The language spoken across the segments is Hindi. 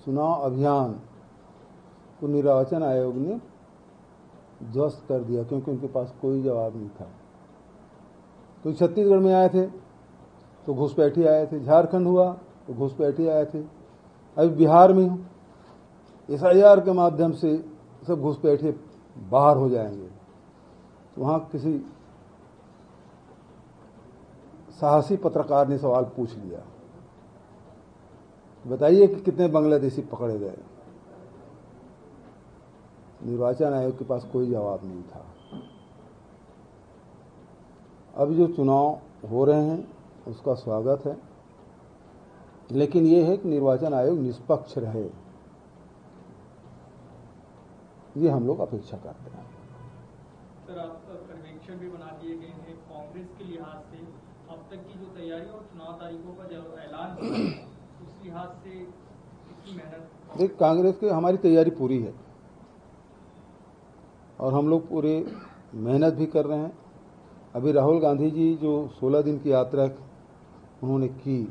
चुनाव अभियान को निर्वाचन आयोग ने ध्वस्त कर दिया, क्योंकि उनके पास कोई जवाब नहीं था। तो छत्तीसगढ़ में आए थे तो घुसपैठी आए थे, झारखंड हुआ तो घुसपैठी आए थे, अभी बिहार में हूँ, SIR के माध्यम से सब घुसपैठे बाहर हो जाएंगे। तो वहाँ किसी साहसी पत्रकार ने सवाल पूछ लिया, बताइए कि कितने बांग्लादेशी पकड़े गए। निर्वाचन आयोग के पास कोई जवाब नहीं था। अब जो चुनाव हो रहे हैं उसका स्वागत है, लेकिन ये है कि निर्वाचन आयोग निष्पक्ष रहे, ये हम लोग अपेक्षा करते हैं। सर, आप पर्यवेक्षण भी बना दिए गए हैं कांग्रेस के लिहाज से, अब तक की जो तैयारी और चुनाव तारीखों का जो ऐलान हुआ है उस लिहाज से कितनी मेहनत? देख, कांग्रेस की हमारी तैयारी पूरी है और हम लोग पूरे मेहनत भी कर रहे हैं। अभी राहुल गांधी जी जो 16 दिन की यात्रा उन्होंने की,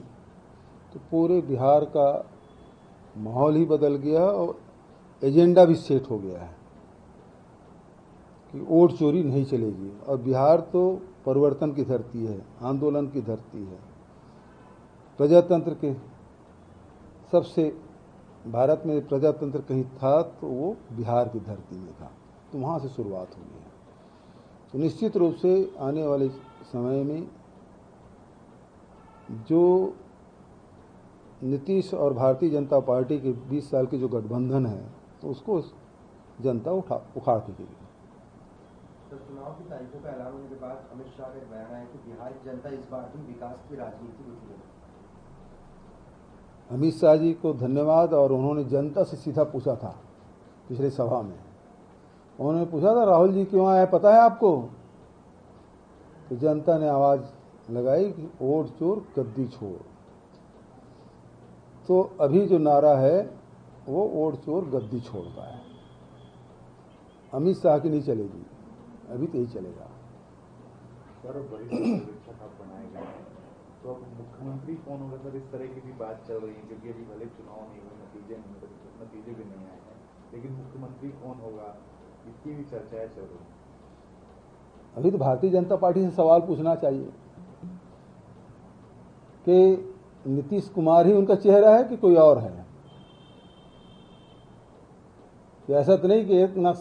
तो पूरे बिहार का माहौल ही बदल गया और एजेंडा भी सेट हो गया है कि वोट चोरी नहीं चलेगी। और बिहार तो परिवर्तन की धरती है, आंदोलन की धरती है, प्रजातंत्र के सबसे, भारत में प्रजातंत्र कहीं था तो वो बिहार की धरती में था, तो वहाँ से शुरुआत हुई है। तो निश्चित रूप से आने वाले समय में जो नीतीश और भारतीय जनता पार्टी के 20 साल के जो गठबंधन है, तो उसको जनता उखाड़ फेंकेगी। तो चुनाव की तारीखों का ऐलान होने के बाद अमित शाह का बयान आया कि बिहार की जनता इस बार भी विकास की राजनीति में उतरी है। अमित शाह जी को धन्यवाद। और उन्होंने जनता से सीधा पूछा था पिछले सभा में, उन्होंने पूछा था राहुल जी क्यों आए पता है आपको? तो जनता ने आवाज लगाई कि वोट चोर गद्दी छोड़। तो अभी जो नारा है वो वोट चोर गद्दी छोड़ का है, अमित शाह की नहीं चलेगी, अभी तो यही चलेगा। सर, वरिष्ठ पर्यवेक्षक आप बनाए गए हैं, तो अब मुख्यमंत्री कौन होगा सर? इस तरह की भी बात चल रही है, क्योंकि अभी भले चुनाव नहीं हुए, नतीजे भी नहीं आए हैं, लेकिन मुख्यमंत्री कौन होगा इसकी भी चर्चाएं चल रही है। अभी तो भारतीय जनता पार्टी से सवाल पूछना चाहिए कि नीतीश कुमार ही उनका चेहरा है कि कोई और है। कि ऐसा तो नहीं कि एकनाथ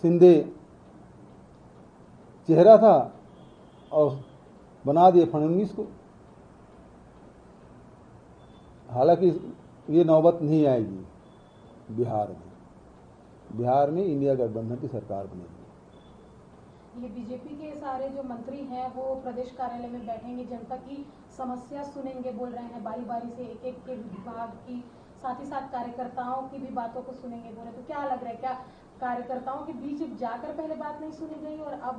शिंदे चेहरा था और बना दिए फडणवीस को। हालांकि ये नौबत नहीं आएगी बिहार में इंडिया गठबंधन की सरकार बनेगी। ये बीजेपी के सारे जो मंत्री हैं वो प्रदेश कार्यालय में बैठेंगे, जनता की समस्या सुनेंगे, बोल रहे हैं बारी बारी से एक एक के विभाग की, साथ ही साथ कार्यकर्ताओं की भी बातों को सुनेंगे बोले। तो क्या लग रहा है, क्या कार्यकर्ताओं के बीच जाकर पहले बात नहीं सुनी गई और अब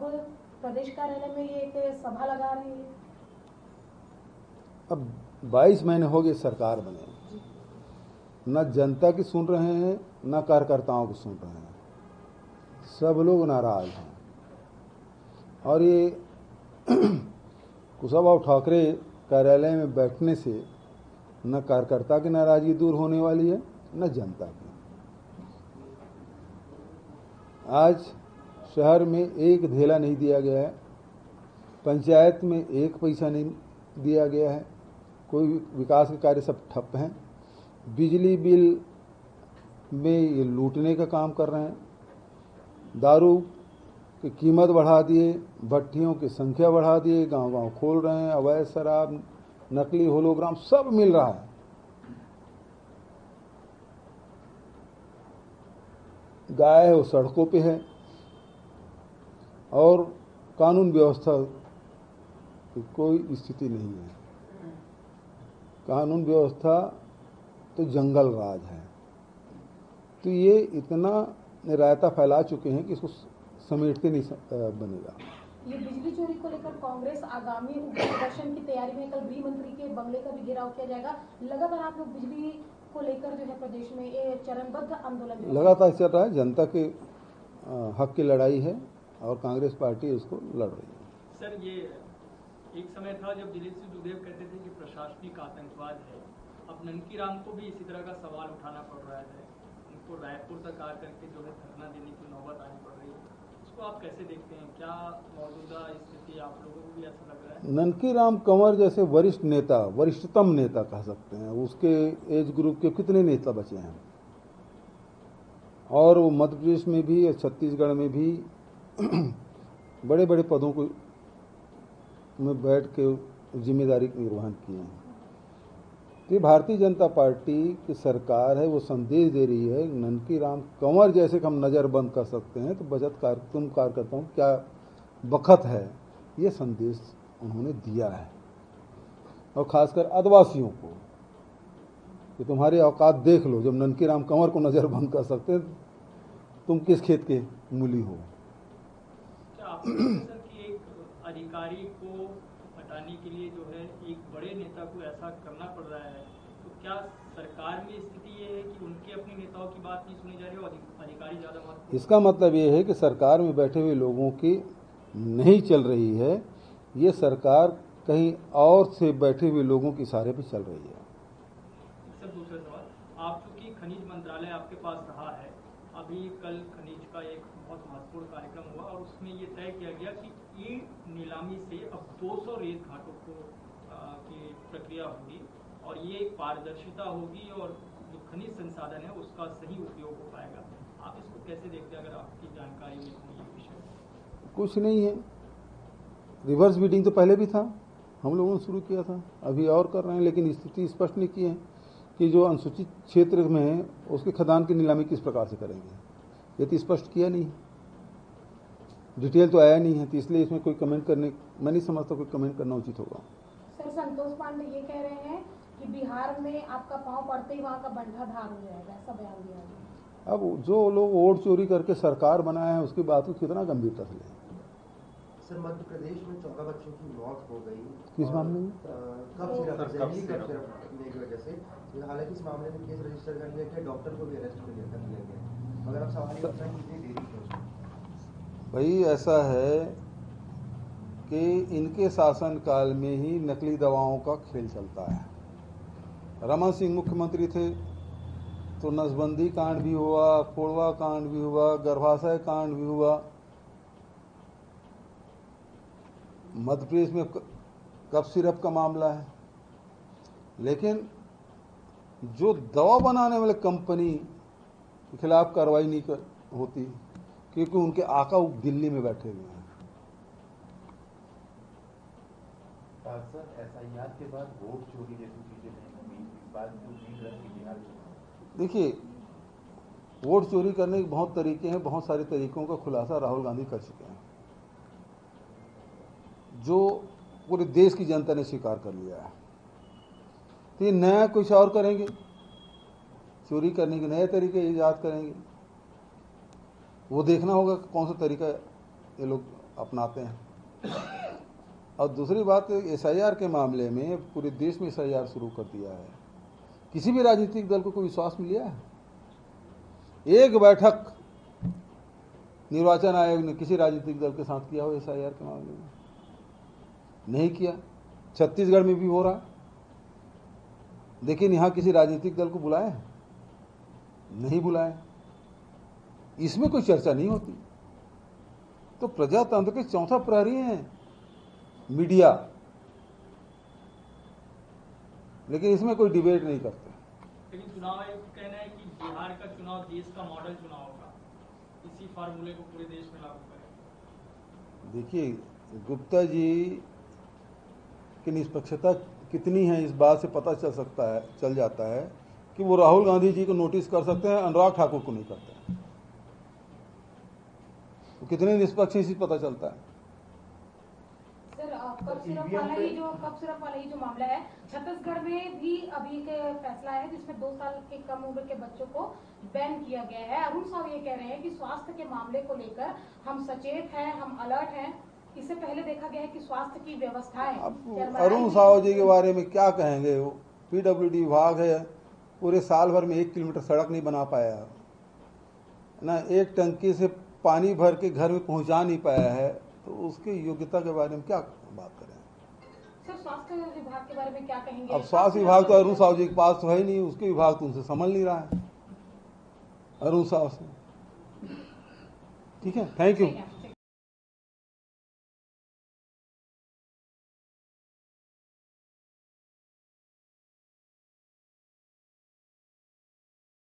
प्रदेश कार्यालय में ये एक सभा लगा रहे हैं? अब 22 महीने हो गए सरकार बने, न जनता की सुन रहे हैं न कार्यकर्ताओं को सुन रहे हैं, सब लोग नाराज हैं। और ये कुशाभाऊ ठाकरे कार्यालय में बैठने से न कार्यकर्ता की नाराजगी दूर होने वाली है न जनता की। आज शहर में एक धेला नहीं दिया गया है, पंचायत में एक पैसा नहीं दिया गया है, कोई विकास के कार्य सब ठप हैं। बिजली बिल में ये लूटने का काम कर रहे हैं, दारू की कीमत बढ़ा दिए, भट्टियों की संख्या बढ़ा दिए, गांव-गांव खोल रहे हैं, अवैध शराब, नकली होलोग्राम सब मिल रहा है। गाय है वो सड़कों पे है और कानून व्यवस्था की कोई स्थिति नहीं है। कानून व्यवस्था तो जंगल राज है। तो ये इतना रायता फैला चुके हैं कि इसको समेटते नहीं बनेगा। ये बिजली चोरी को लेकर कांग्रेस आगामी प्रदर्शन की तैयारी में कल गृह मंत्री के बंगले का भी घेराव किया जाएगा। लगातार आप लोग बिजली को लेकर जो है प्रदेश में ये चरणबद्ध आंदोलन लगातार चल रहा है, जनता के हक की लड़ाई है और कांग्रेस पार्टी इसको लड़ रही है। सर, ये एक समय था जब दिलीप सिंह दुदेव कहते थे कि प्रशासनिक आतंकवाद है, अब ननकी राम को भी इसी तरह का सवाल उठाना पड़ रहा है, उनको रायपुर तक आकर के जो है धरना देने की नौबत आनी पड़ रही है, उसको आप कैसे देखते हैं? क्या मौजूदा स्थिति आप लोगों को भी ऐसा लग रहा है? ननकी राम कंवर जैसे वरिष्ठ नेता, वरिष्ठतम नेता कह सकते हैं, उसके एज ग्रुप के कितने नेता बचे हैं, और वो मध्य प्रदेश में भी और छत्तीसगढ़ में भी बड़े बड़े पदों को में बैठ के जिम्मेदारी निर्वहन किए हैं। तो ये भारतीय जनता पार्टी की सरकार है, वो संदेश दे रही है ननकी राम कंवर जैसे हम नज़र बंद कर सकते हैं, तो बचत तुम कार्यकर्ताओं क्या बखत है, ये संदेश उन्होंने दिया है, और खासकर आदिवासियों को कि तुम्हारी औकात देख लो, जब ननकी राम कंवर को नज़र बंद कर सकते हैं, तुम किस खेत के मूली हो। क्या आपको लगता है कि एक अधिकारी को हटाने के लिए जो है एक बड़े नेता को ऐसा करना पड़ रहा है, तो क्या सरकार में स्थिति ये है कि उनके अपने नेताओं की बात नहीं सुनी जा रही और अधिकारी ज़्यादा महत्वपूर्ण? इसका मतलब ये है कि सरकार में बैठे हुए लोगों की नहीं चल रही है, ये सरकार कहीं और से बैठे हुए लोगों के इशारे पे चल रही है। सर दूसरा सवाल, आप चूंकि खनिज मंत्रालय आपके पास रहा है, अभी कल खनिज का एक बहुत महत्वपूर्ण कार्यक्रम हुआ और उसमें ये तय किया गया कि ई नीलामी से अब 200 रेत घाटों को की प्रक्रिया होगी और ये एक पारदर्शिता होगी और जो खनिज संसाधन है उसका सही उपयोग हो पाएगा। आप इसको कैसे देखते हैं, अगर आपकी जानकारी में हो ये विषय? कुछ नहीं है, रिवर्स बिडिंग तो पहले भी था, हम लोगों ने शुरू किया था, अभी और कर रहे हैं, लेकिन स्थिति स्पष्ट नहीं की है कि जो अनुसूचित क्षेत्र में है उसके खदान की नीलामी किस प्रकार से करेंगे, ये तो स्पष्ट किया नहीं, डिटेल तो आया नहीं है, तो इसलिए इसमें कोई कमेंट करने, मैं नहीं समझता कोई कमेंट करना उचित होगा। सर संतोष पांडे ये कह रहे हैं कि बिहार में आपका पांव पड़ते ही वहाँ का बंधा धार हो जाएगा, ऐसा बयान दिया गया। अब जो लोग वोट चोरी करके सरकार बनाए हैं उसकी बात को कितना गंभीरता से लें। सर मध्य प्रदेश में 14 बच्चों की मौत हो गई, किस मामले में? कफ सिरप जहरीली कफ सिरप लेने की वजह से। हालांकि इस मामले में केस रजिस्टर कर लिया गया, डॉक्टर को भी अरेस्ट कर लिया गया, मगर अब सवाल ये उठता है कि इतनी देरी क्यों? भाई ऐसा है कि इनके शासनकाल में ही नकली दवाओं का खेल चलता है। रमन सिंह मुख्यमंत्री थे तो नसबंदी कांड भी हुआ, कोड़वा कांड भी हुआ, गर्भाशय कांड भी हुआ, मध्य प्रदेश में कफ सिरप का मामला है, लेकिन जो दवा बनाने वाले कंपनी के खिलाफ कार्रवाई नहीं होती क्योंकि उनके आका दिल्ली में बैठे हुए हैं। सर एसआईआर के बाद वोट चोरी जैसी चीजें नहीं होंगी, इस बात की उम्मीद रखी बिहार में? देखिए, वोट चोरी करने के बहुत तरीके हैं, बहुत सारे तरीकों का खुलासा राहुल गांधी कर चुके हैं, जो पूरे देश की जनता ने स्वीकार कर लिया है। तो ये नया कुछ और करेंगे, चोरी करने के नए तरीके ईजाद करेंगे, वो देखना होगा कि कौन सा तरीका ये लोग अपनाते हैं। और दूसरी बात, एसआईआर के मामले में पूरे देश में एसआईआर शुरू कर दिया है। किसी भी राजनीतिक दल को कोई विश्वास मिला है? एक बैठक निर्वाचन आयोग ने किसी राजनीतिक दल के साथ किया हो एसआईआर के मामले में? नहीं किया। छत्तीसगढ़ में भी हो रहा, लेकिन यहां किसी राजनीतिक दल को बुलाए? नहीं बुलाए। इसमें कोई चर्चा नहीं होती। तो प्रजातंत्र के चौथा प्रहरी हैं मीडिया, लेकिन इसमें कोई डिबेट नहीं करते। लेकिन चुनाव आयोग का कहना है कि बिहार का चुनाव देश का मॉडल चुनाव होगा, इसी फार्मूले को पूरे देश में लागू करें। देखिए, गुप्ता जी की निष्पक्षता कितनी है इस बात से पता चल जाता है कि वो राहुल गांधी जी को नोटिस कर सकते हैं, अनुराग ठाकुर को नहीं करते हैं। वो कितने निष्पक्ष इसी पता चलता है। सर कफ सिरप वाला ही जो मामला है, छत्तीसगढ़ में भी अभी एक फैसला है जिसमें 2 साल के कम उम्र के बच्चों को बैन किया गया है। अरुण साव ये कह रहे हैं कि स्वास्थ्य के मामले को लेकर हम सचेत हैं, हम अलर्ट हैं। इससे पहले देखा गया है कि स्वास्थ्य की व्यवस्थाएं, अब अरुण साव जी के बारे में क्या कहेंगे? वो पीडब्ल्यूडी विभाग है, पूरे साल भर में 1 किलोमीटर सड़क नहीं बना पाया ना, एक टंकी से पानी भर के घर में पहुंचा नहीं पाया है, तो उसकी योग्यता के बारे में क्या बात करें? सर स्वास्थ्य विभाग के बारे में क्या कहेंगे? अब स्वास्थ्य विभाग तो अरुण साहू जी के पास तो है ही नहीं, उसके विभाग तो उनसे संभल नहीं रहा है अरुण साहू से। ठीक है, थैंक यू।